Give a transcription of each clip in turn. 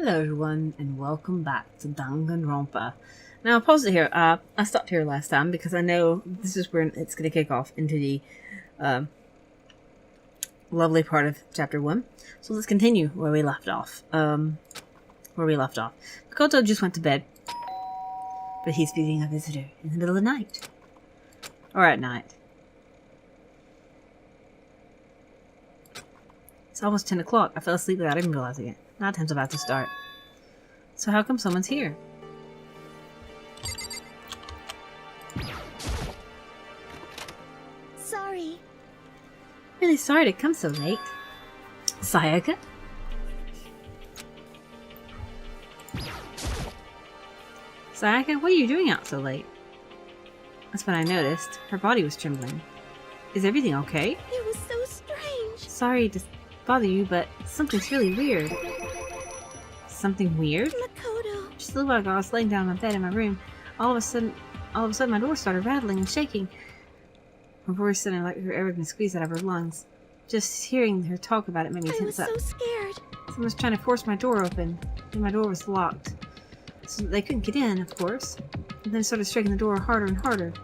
Hello everyone and welcome back to Danganronpa. Now I'll pause it here. I stopped here last time because I know this is where it's going to kick off into the lovely part of chapter 1. So let's continue where we left off. Makoto just went to bed, but he's feeding a visitor in the middle of the night. Or at night. It's almost 10 o'clock. I fell asleep without even realizing it. Now time's about to start. So how come someone's here? Sorry. Really sorry to come so late. Sayaka? Sayaka, what are you doing out so late? That's when I noticed. Her body was trembling. Is everything okay? It was so strange. Sorry to bother you, but something's really weird. Something weird? Makoto. Just a little while ago, I was laying down on my bed in my room. All of a sudden, my door started rattling and shaking. Her voice sounded like her air had been squeezed out of her lungs. Just hearing her talk about it made me tense up. I was so scared. Someone was trying to force my door open, and my door was locked. So they couldn't get in, of course. And then started striking the door harder and harder.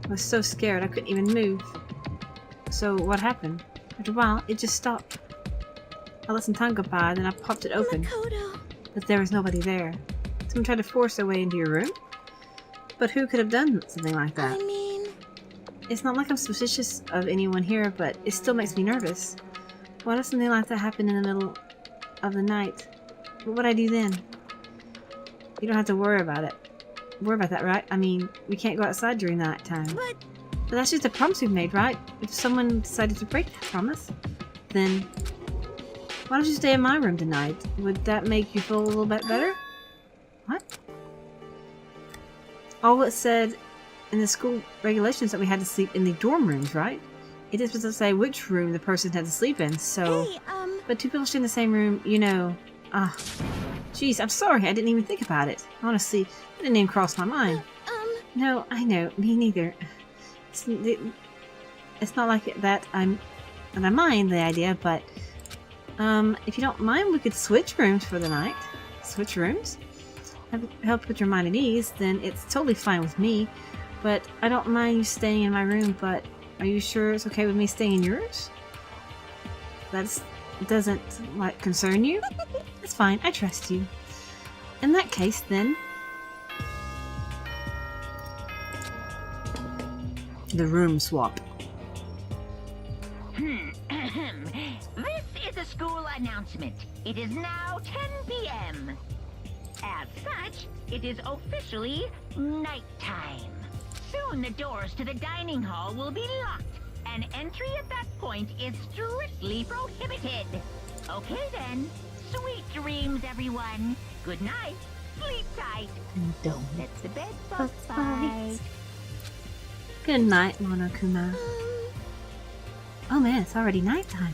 I was so scared I couldn't even move. So what happened? After a while, it just stopped. I let some time go by, then I popped it open. Makoto. But there was nobody there. Someone tried to force their way into your room? But who could have done something like that? I mean... It's not like I'm suspicious of anyone here, but it still makes me nervous. What if something like that happened in the middle of the night? What would I do then? You don't have to worry about it. Worry about that, right? I mean, we can't go outside during night time. But that's just a promise we've made, right? If someone decided to break that promise, then... Why don't you stay in my room tonight? Would that make you feel a little bit better? What? All it said in the school regulations that we had to sleep in the dorm rooms, right? It is supposed to say which room the person had to sleep in, so... Hey, But two people stay in the same room, you know... Jeez, I'm sorry, I didn't even think about it. Honestly, it didn't even cross my mind. No, I know, me neither. It's not like that I mind the idea, but... if you don't mind, we could switch rooms for the night. Switch rooms? Help put your mind at ease, then it's totally fine with me. But I don't mind you staying in my room, but are you sure it's okay with me staying in yours? That doesn't, like, concern you? That's fine, I trust you. In that case, then... The room swap. This is a school announcement. It is now 10 p.m. As such, it is officially nighttime. Soon the doors to the dining hall will be locked, and entry at that point is strictly prohibited. Okay then, sweet dreams, everyone. Good night, sleep tight, And don't let the bed bugs bite. Good night, Monokuma. Oh man, it's already nighttime.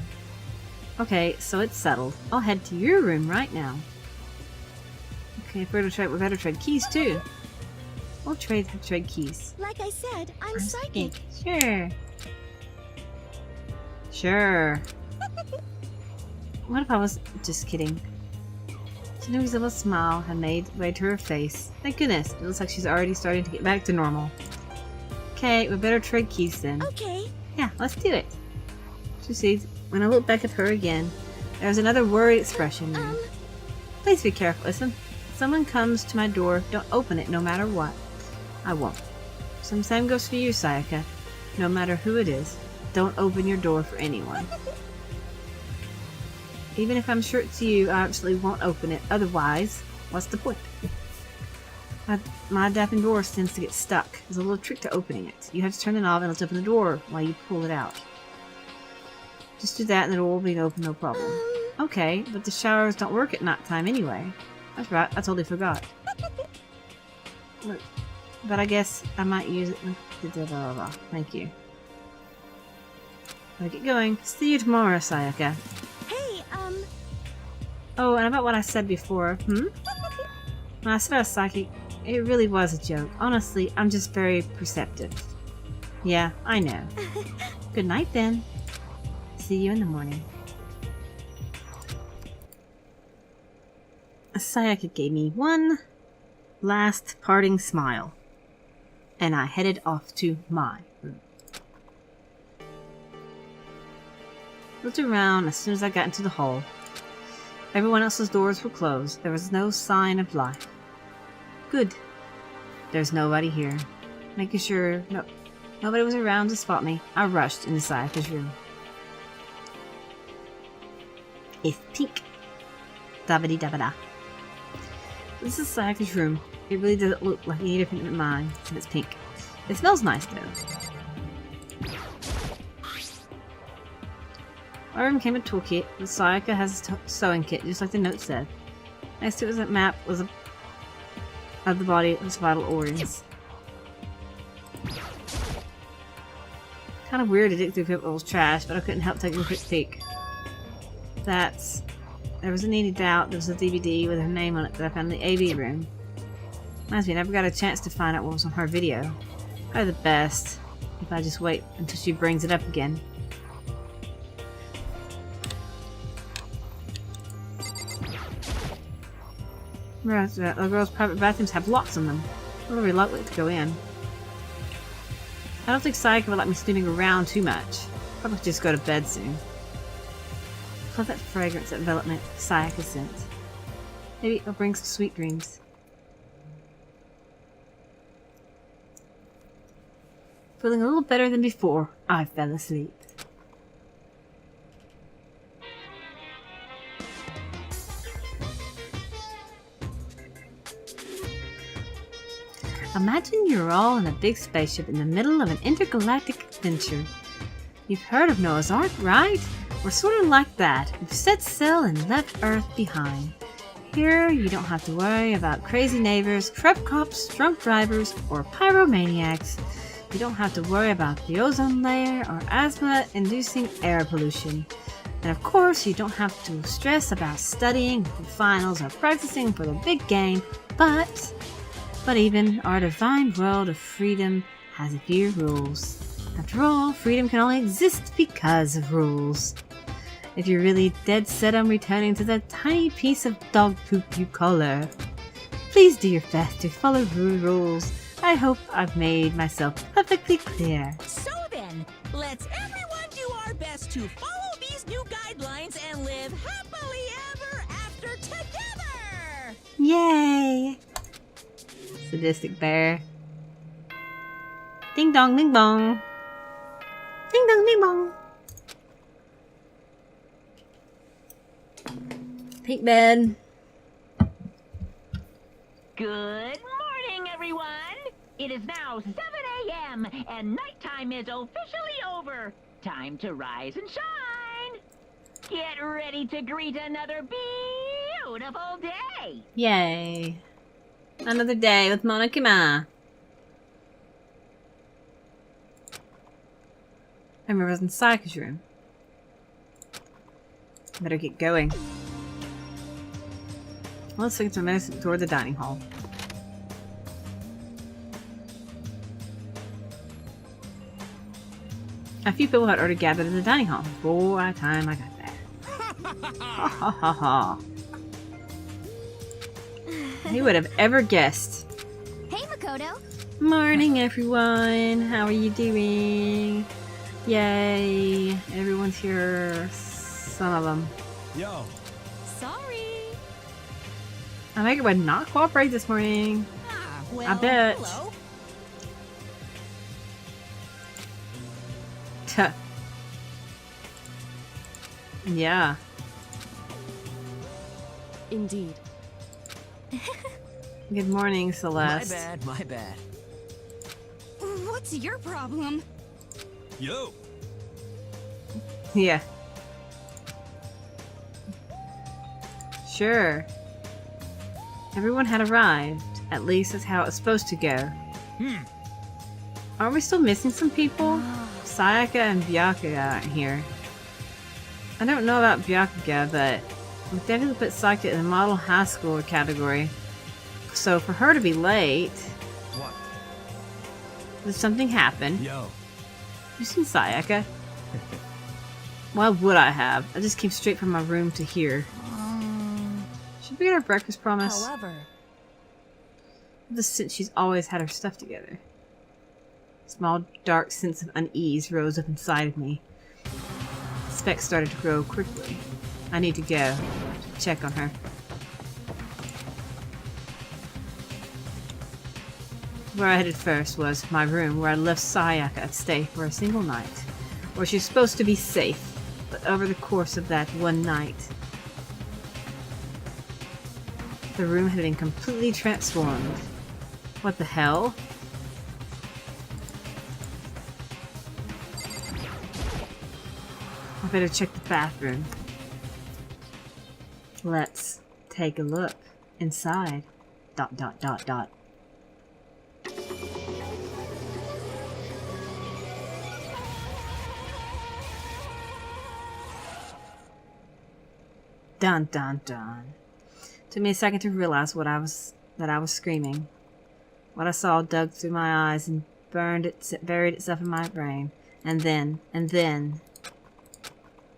Okay, so it's settled. I'll head to your room right now. Okay, if we better trade keys too. We'll trade keys. like I said, I'm psychic. Sure. Sure. What if I was just kidding? Shinobu's little smile had made way to her face. Thank goodness, it looks like she's already starting to get back to normal. Okay, we better trade keys then. Okay. Yeah, let's do it. She sees, when I looked back at her again, there was another worried expression there. Please be careful. Listen, if someone comes to my door, don't open it no matter what. I won't. So the same goes for you, Sayaka. No matter who it is, don't open your door for anyone. Even if I'm sure it's you, I absolutely won't open it. Otherwise, what's the point? My adapting door tends to get stuck. There's a little trick to opening it. You have to turn the knob and let's open the door while you pull it out. Just do that and the door will be open, no problem. Okay, but the showers don't work at night time anyway. That's right, I totally forgot. Look, but I guess I might use it. Thank you. Gotta get going. See you tomorrow, Sayaka. Hey, Oh, and about what I said before, When I said I was psychic, it really was a joke. Honestly, I'm just very perceptive. Yeah, I know. Good night then. See you in the morning. Sayaka gave me one last parting smile, and I headed off to my room. Looked around as soon as I got into the hall. Everyone else's doors were closed. There was no sign of life. Good. There's nobody here. Making sure nobody was around to spot me, I rushed into Sayaka's room. It's pink. Dabba-dee dabba-da. This is Sayaka's room. It really doesn't look like any different than mine, and it's pink. It smells nice, though. My room came with a toolkit, but Sayaka has a sewing kit, just like the note said. Next to it was a map of the body with vital organs. Kind of weird to dig through people's trash, but I couldn't help taking a quick peek. There was a needed doubt. There was a DVD with her name on it that I found in the AV room. Reminds me, I never got a chance to find out what was on her video. Probably the best if I just wait until she brings it up again. The girls' private bathrooms have locks on them. I'm really reluctant to go in. I don't think Sayaka would like me snooping around too much. Probably just go to bed soon. I love that fragrance that envelopment Sayaka sent. Maybe it'll bring some sweet dreams. Feeling a little better than before, I fell asleep. Imagine you're all in a big spaceship in the middle of an intergalactic adventure. You've heard of Noah's Ark, right? We're sort of like that. We've set sail and left Earth behind. Here, you don't have to worry about crazy neighbors, corrupt cops, drunk drivers, or pyromaniacs. You don't have to worry about the ozone layer or asthma-inducing air pollution. And of course, you don't have to stress about studying for finals or practicing for the big game, but even our divine world of freedom has a few rules. After all, freedom can only exist because of rules. If you're really dead set on returning to that tiny piece of dog poop you call Earth, please do your best to follow rules. I hope I've made myself perfectly clear. So then, let's everyone do our best to follow these new guidelines and live happily ever after together! Yay! Sadistic bear. Ding dong, ding bong. Ding dong, ding bong. Pink bed. Good morning, everyone. It is now 7 a.m. and nighttime is officially over. Time to rise and shine. Get ready to greet another beautiful day. Yay. Another day with Monokuma. I remember I was in Sayaka's room. Better get going. Let's take some minutes toward the dining hall. A few people had already gathered in the dining hall before the time I got there. Ha ha ha ha. Who would have ever guessed? Hey, Makoto. Morning, everyone. How are you doing? Yay. Everyone's here. Some of them. Yo. Sorry. I think it would not cooperate this morning. Well, I bet. hello. Tuh. Yeah. Indeed. Good morning, Celeste. My bad. What's your problem? Yo. Yeah. Sure. Everyone had arrived. At least that's how it was supposed to go. Aren't we still missing some people? Sayaka and Byakuya aren't here. I don't know about Byakuya, but we definitely put Sayaka in the model high school category. So for her to be late... What? Did something happen? Yo. You seen Sayaka? Why would I have? I just came straight from my room to here. Did we get our breakfast promise? However, Ever since she's always had her stuff together. A small, dark sense of unease rose up inside of me. Specks started to grow quickly. I need to go. Check on her. Where I headed first was my room, where I left Sayaka to stay for a single night. Where she was supposed to be safe, but over the course of that one night, the room had been completely transformed. What the hell? I better check the bathroom. Let's take a look inside. ... Dun dun dun. Took me a second to realize that I was screaming. What I saw dug through my eyes and buried itself in my brain. And then,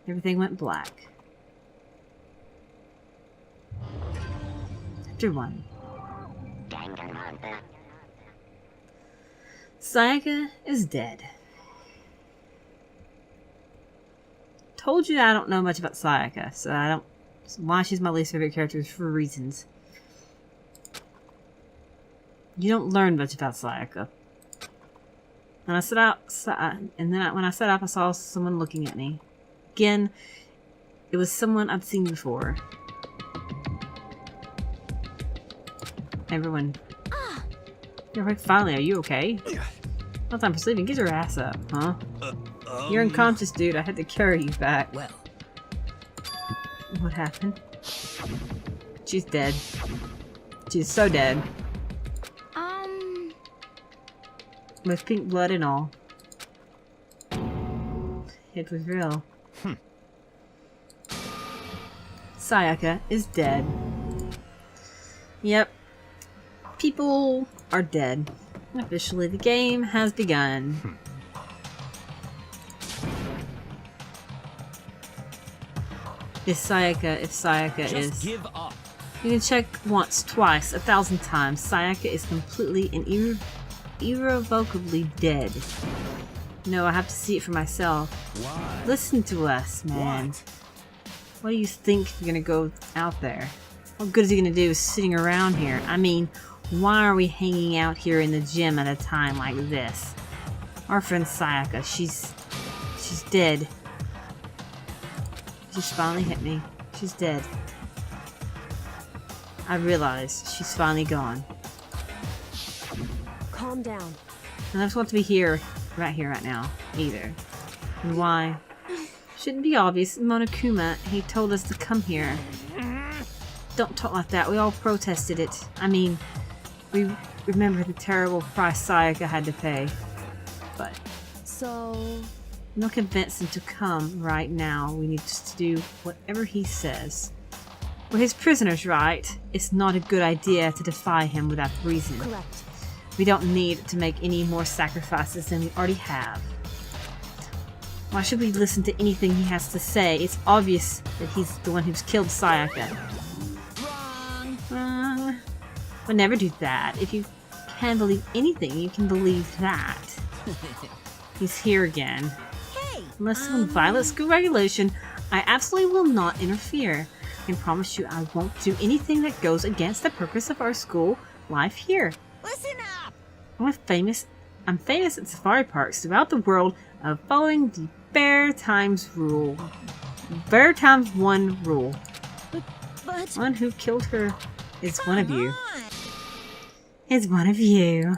everything went black. Chapter 1. Sayaka is dead. Told you I don't know much about Sayaka, so I don't. Why she's my least favorite character is for reasons. You don't learn much about Sayaka. When I set up, when I set up, I saw someone looking at me. Again, it was someone I'd seen before. Everyone. You're like, finally, are you okay? No time for sleeping. Get your ass up, huh? You're unconscious, dude. I had to carry you back. Well. What happened? She's dead. She's so dead. With pink blood and all. It was real. Sayaka is dead. Yep. People are dead. Officially, the game has begun. If Sayaka Just give up. You can check once, twice, 1,000 times. Sayaka is completely and irrevocably dead. No, I have to see it for myself. Why? Listen to us, man. What do you think you're gonna go out there? What good is he gonna do sitting around here? I mean, why are we hanging out here in the gym at a time like this? Our friend Sayaka, she's dead. She's finally hit me. She's dead. I realized she's finally gone. Calm down. And I just want to be here, right now, either. And why? Shouldn't be obvious. Monokuma, he told us to come here. Don't talk like that. We all protested it. I mean, we remember the terrible price Sayaka had to pay. But So... I'm not convinced him to come right now. We need just to do whatever he says. We're his prisoners, right? It's not a good idea to defy him without reason. correct. We don't need to make any more sacrifices than we already have. Why should we listen to anything he has to say? It's obvious that he's the one who's killed Sayaka. wrong. We'll never do that. If you can believe anything, you can believe that. He's here again. Hey, Unless someone violates school regulation, I absolutely will not interfere. I can promise you I won't do anything that goes against the purpose of our school life here. listen up. I'm famous at safari parks throughout the world of following the Bear Times rule. Bear Times 1 rule. But One who killed her is one of you. on. Is one of you.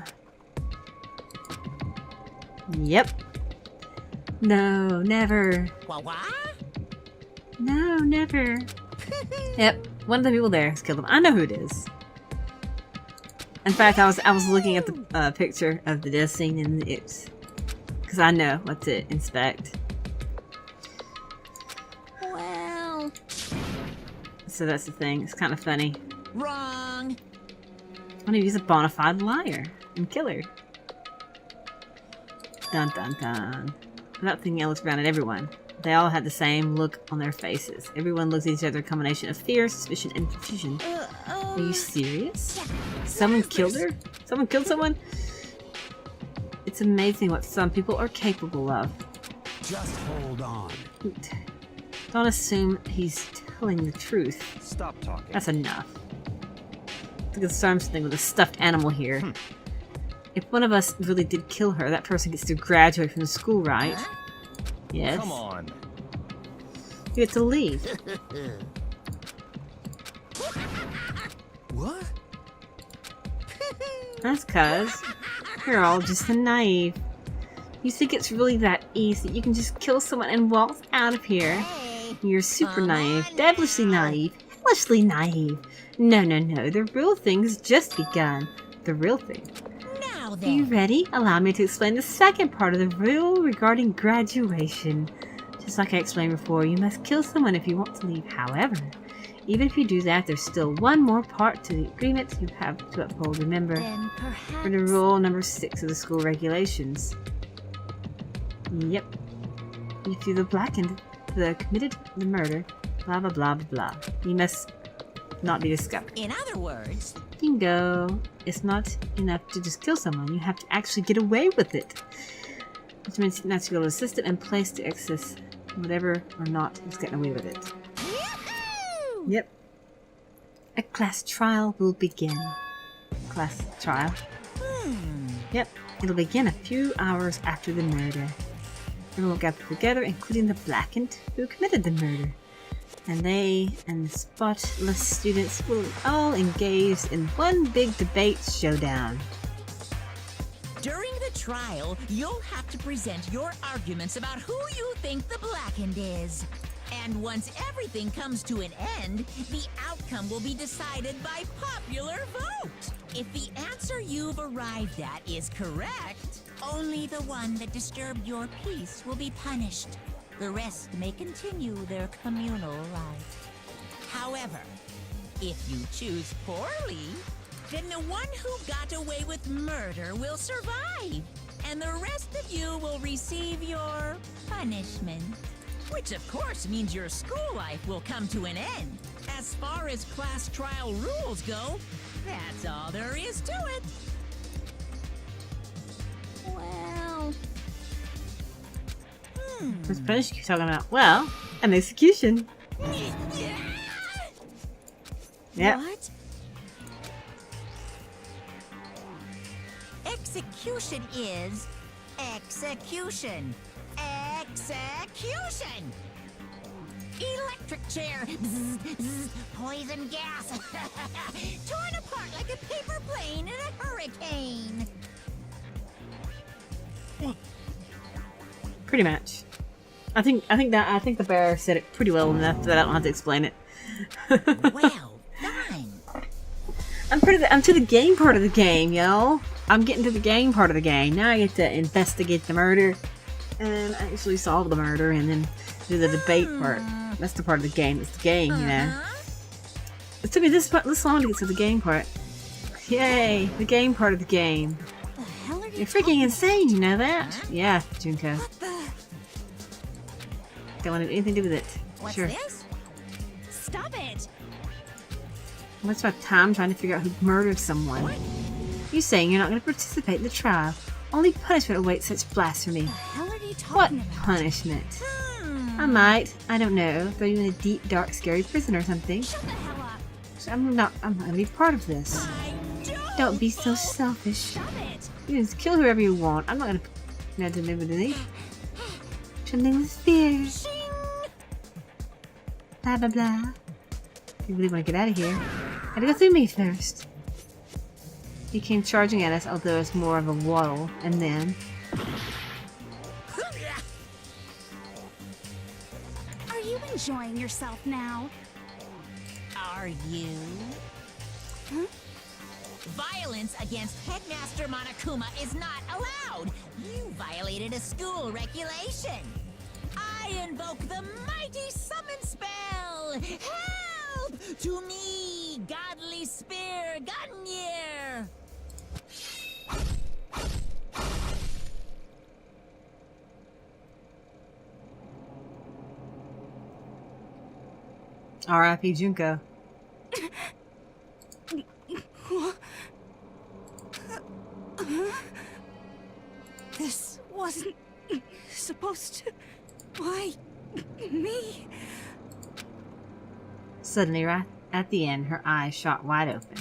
Yep. No, never. What? No, never. Yep, one of the people there has killed him. I know who it is. In fact, I was looking at the picture of the death scene and it's because I know what to inspect. Well, So that's the thing. It's kind of funny. wrong. One of you's a bona fide liar and killer. Dun dun dun. Without thinking, I looked around at everyone. They all had the same look on their faces. Everyone looked at each other, a combination of fear, suspicion, and confusion. Are you serious? Someone killed her? Someone killed someone? It's amazing what some people are capable of. Just hold on. Don't assume he's telling the truth. Stop talking. That's enough. Look at the something with a stuffed animal here. If one of us really did kill her, that person gets to graduate from the school, right? Yes. Come on. You get to leave. What? That's cuz you're all just naive. You think it's really that easy? You can just kill someone and walk out of here. You're super naive, devilishly naive, hellishly naive. No, no, no. The real thing's just begun. The real thing. Now Are you then. ready? Allow me to explain the second part of the rule regarding graduation. Just like I explained before, you must kill someone if you want to leave. However, even if you do that, there's still one more part to the agreement you have to uphold. Remember, Then for the perhaps. rule number 6 of the school regulations. Yep. If you're the blackened, the committed the murder, blah blah blah blah blah. You must not be discovered. In other words, Bingo. It's not enough to just kill someone. You have to actually get away with it. Which means you have to go to the system and place to access whatever or not is getting away with it. Yahoo! Yep. A class trial will begin. Class trial. Yep. It'll begin a few hours after the murder. Everyone will gather together, including the blackened who committed the murder. And they and the spotless students will all engage in one big debate showdown. During the trial, you'll have to present your arguments about who you think the blackened is. And once everything comes to an end, the outcome will be decided by popular vote. If the answer you've arrived at is correct, only the one that disturbed your peace will be punished. The rest may continue their communal life. However, if you choose poorly, then the one who got away with murder will survive, and the rest of you will receive your punishment. Which of course means your school life will come to an end. As far as class trial rules go, that's all there is to it. Well... What's punishment you're talking about? Well, an execution. Yep. What? Execution is execution. Execution! Electric chair. Bzz, bzz, poison gas. Torn apart like a paper plane in a hurricane. Pretty much. I think the bear said it pretty well enough that I don't have to explain it. Well done. I'm to the game part of the game, yo. I'm getting to the game part of the game. Now I get to investigate the murder and actually solve the murder and then do the debate part. That's the part of the game. It's the game, you know. It took me this long to get to the game part. Yay, the game part of the game. The hell are you You're freaking insane, you know that? Yeah, Junko. What the? Don't want anything to do with it. What's Sure. this? Stop it! What's my time trying to figure out who murdered someone? You saying you're not going to participate in the trial. Only punishment awaits such blasphemy. The hell are you What talking about? punishment? I might, I don't know, throw you in a deep, dark, scary prison or something. Shut the hell up! I'm not going to be part of this. I Don't be so selfish. Stop it! You can just kill whoever you want. I'm not going to know to live with any. Trembling with fear. Shing! Blah, blah, blah. You really want to get out of here? Gotta go through me first. He came charging at us, although it's more of a waddle, and then... Are you enjoying yourself now? Are you? Violence against Headmaster Monokuma is not allowed. You violated a school regulation. I invoke the mighty summon spell. Help to me, godly spear, Gunyear. R.I.P. Junko. This wasn't supposed to... Why me? Suddenly, right at the end, her eyes shot wide open.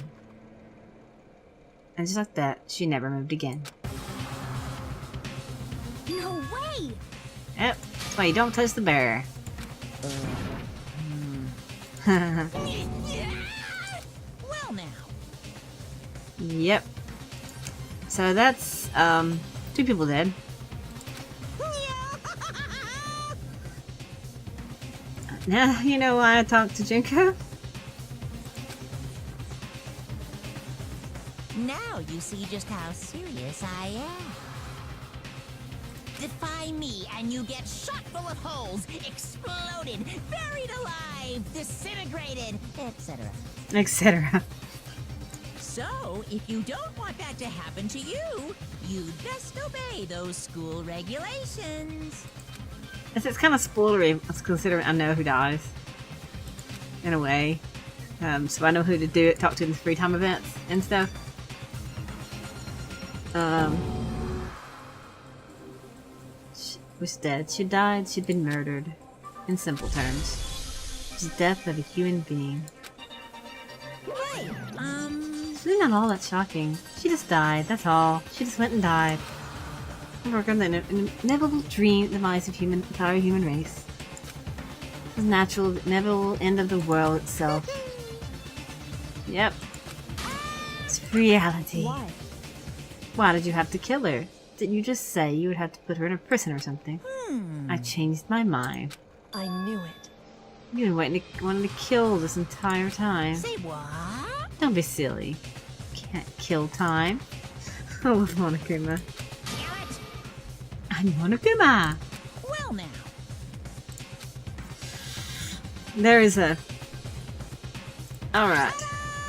And just like that, she never moved again. No way! Yep, that's why you don't touch the bear. Well now. Yep. So that's, 2 people dead. Now you know why I talked to Junko? Now you see just how serious I am. Defy me and you get shot full of holes, exploded, buried alive, disintegrated, etc. Etc. So, if you don't want that to happen to you, you just obey those school regulations. It's kind of spoilery, considering I know who dies. In a way. So I know who to do it, talk to in the free time events and stuff. She was dead. She died. She'd been murdered. In simple terms. It was the death of a human being. Right, It's really not all that shocking. She just died, that's all. She just went and died. Work on the inevitable demise of entire human race. The natural, inevitable end of the world itself. Yep. It's reality. Why? Why did you have to kill her? Didn't you just say you would have to put her in a prison or something? I changed my mind. I knew it. You've been wanting to kill this entire time. say what? Don't be silly. Can't kill time. I love Monokuma. Damn it. I'm Monokuma! Well now. There is a... Alright.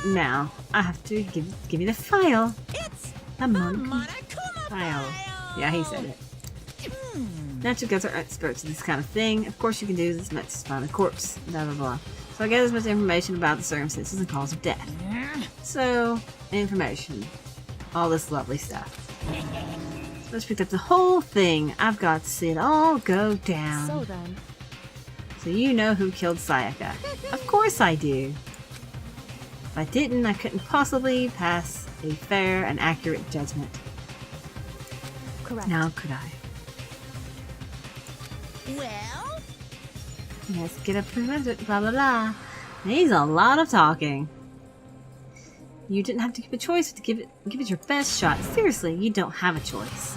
Now, I have to give you the file. It's A a Monokuma Monokuma file. file. Yeah, he said it. Natural guys are experts in this kind of thing. Of course you can do as much as find a corpse. Blah blah blah. So I get as much information about the circumstances and cause of death. So, information. All this lovely stuff. Let's pick up the whole thing. I've got to see it all go down. So then, So you know who killed Sayaka. Of course I do. If I didn't, I couldn't possibly pass a fair and accurate judgment. correct. Now could I? Well, Let's get a present, blah blah blah. He's a lot of talking. You didn't have to give a choice to give it your best shot. Seriously, you don't have a choice.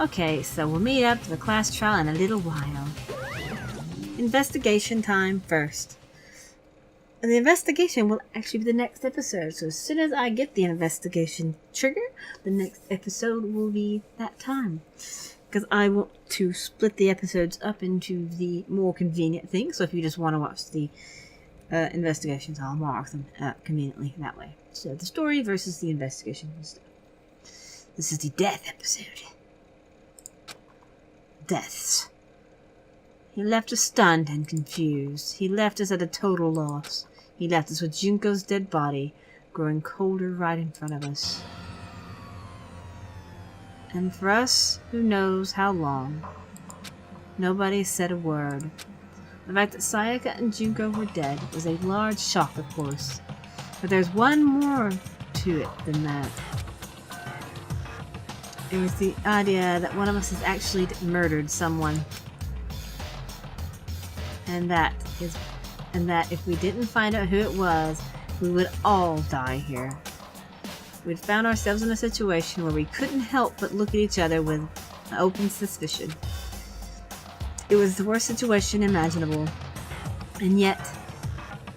Okay, so we'll meet up to the class trial in a little while. Investigation time first. And the investigation will actually be the next episode. So as soon as I get the investigation trigger, the next episode will be that time. Because I want to split the episodes up into the more convenient things. So if you just want to watch the investigations, I'll mark them conveniently that way. So the story versus the investigation and stuff. This is the death episode. Deaths. He left us stunned and confused. He left us at a total loss. He left us with Junko's dead body growing colder right in front of us. And for us, who knows how long. Nobody said a word. The fact that Sayaka and Junko were dead was a large shock, of course. But there's one more to it than that. It was the idea that one of us has actually murdered someone. And that if we didn't find out who it was, we would all die here. We'd found ourselves in a situation where we couldn't help but look at each other with an open suspicion. It was the worst situation imaginable. And yet,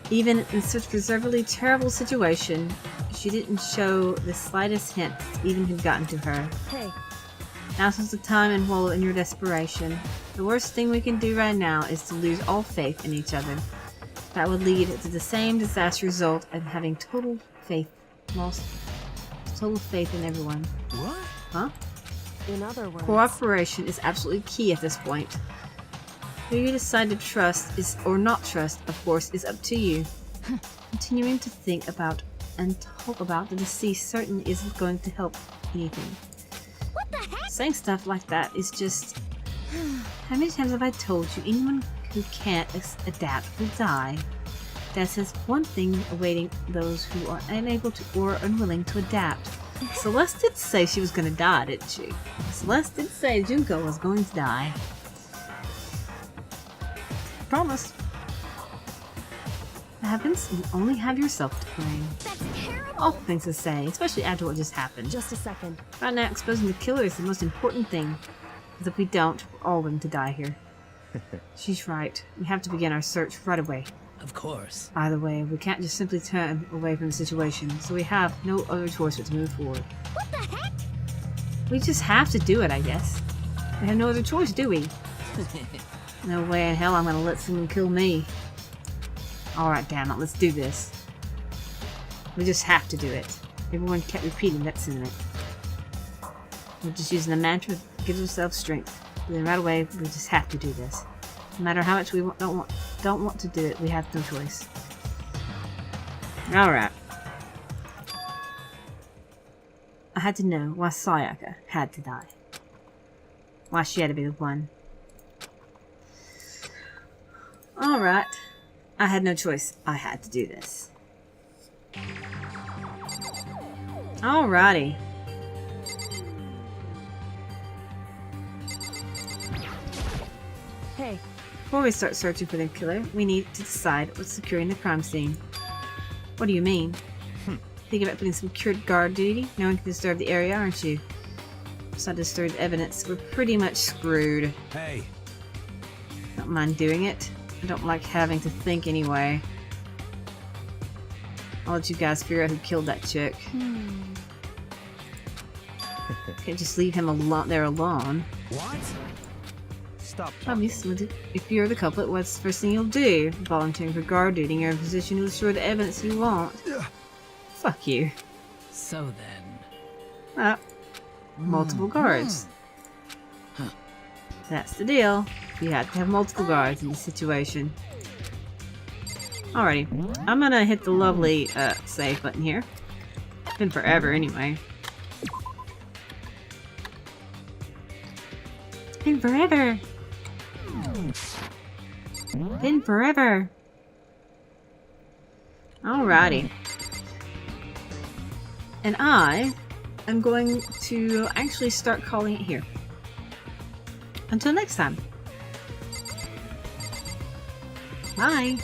even in such preservedly terrible situation, she didn't show the slightest hint that even had gotten to her. Hey, Now's the time and wallow in your desperation. The worst thing we can do right now is to lose all faith in each other. That would lead to the same disastrous result of having lost total faith in everyone. What? Huh? in other words, Cooperation is absolutely key at this point. Who you decide to trust is or not trust, of course, is up to you. Continuing to think about and talk about the deceased certainly isn't going to help anything. What the heck? Saying stuff like that is just... How many times have I told you anyone who can't adapt will die? That says one thing awaiting those who are unable to or unwilling to adapt. Celeste did say she was going to die, didn't she? Celeste did say Junko was going to die. Promise. What happens? You only have yourself to blame. That's terrible. Awful things to say, especially after what just happened. Just a second. Right now, exposing the killer is the most important thing. Because if we don't, we're all going to die here. She's right. We have to begin our search right away. Of course. By the way, we can't just simply turn away from the situation, so we have no other choice but to move forward. What the heck? We just have to do it, I guess. We have no other choice, do we? No way in hell I'm gonna let someone kill me. Alright, damn it, let's do this. We just have to do it. Everyone kept repeating that sentiment. We're just using the mantra that gives ourselves strength. Then right away, we just have to do this. No matter how much we don't want to do it, we have no choice. Alright. I had to know why Sayaka had to die. Why she had to be the one. Alright. I had no choice. I had to do this. Alrighty. Hey, Before we start searching for the killer, we need to decide what's securing the crime scene. What do you mean? Thinking about putting some secured guard duty? No one can disturb the area, aren't you? It's not disturbed evidence. We're pretty much screwed. Hey, Don't mind doing it. I don't like having to think anyway. I'll let you guys figure out who killed that chick. Can't just leave him there alone. what? Stop talking. Obviously, if you're the culprit, what's the first thing you'll do? Volunteering for guard duty, you're in a position to assure the evidence you want. Fuck you. So then. Ah, multiple guards. That's the deal. You have to have multiple guards in this situation. Alrighty, I'm gonna hit the lovely save button here. It's been forever anyway. It's been forever. Been forever. Alrighty. And I am going to actually start calling it here. Until next time. Bye.